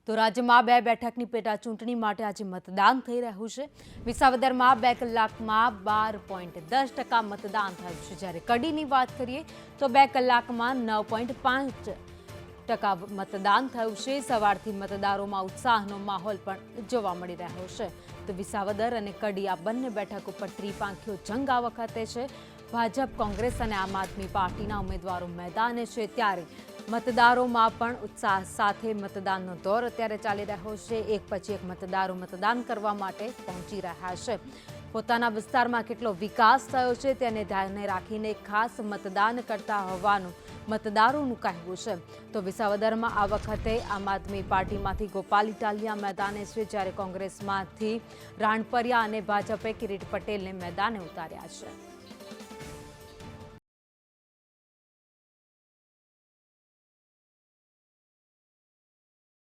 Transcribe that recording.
તો રાજ્યમાં 2 બેઠકની પેટા ચૂંટણી માટે આજે મતદાન થઈ રહ્યું છે। વિસાવદરમાં 2 કલાકમાં 12.10% મતદાન થયું છે, જ્યારે કડીની વાત કરીએ તો 2 કલાકમાં 9.5% મતદાન થયું છે। સવારથી મતદારોમાં ઉત્સાહનો માહોલ પણ જોવા મળી રહ્યો છે। તો વિસાવદર અને કડી આ બંને બેઠક ઉપર ત્રિપાંખીયો જંગ આ વખતે છે। ભાજપ, કોંગ્રેસ અને આમ આદમી પાર્ટીના ઉમેદવારો મેદાને છે, ત્યારે મતદારોમાં પણ ઉત્સાહ સાથે મતદાનનો દોર અત્યારે ચાલી રહ્યો છે। એક પછી એક મતદારો મતદાન કરવા માટે પહોંચી રહ્યા છે। પોતાના વિસ્તારમાં કેટલો વિકાસ થયો છે તેને ધ્યાને રાખીને ખાસ મતદાન કરતા હોવાનું મતદારોનું કહેવું છે। તો વિસાવદરમાં આ વખતે આમ આદમી પાર્ટીમાંથી ગોપાલ ઇટાલિયા મેદાને છે, જ્યારે કોંગ્રેસમાંથી રાણપરિયા અને ભાજપે કિરીટ પટેલને મેદાને ઉતાર્યા છે।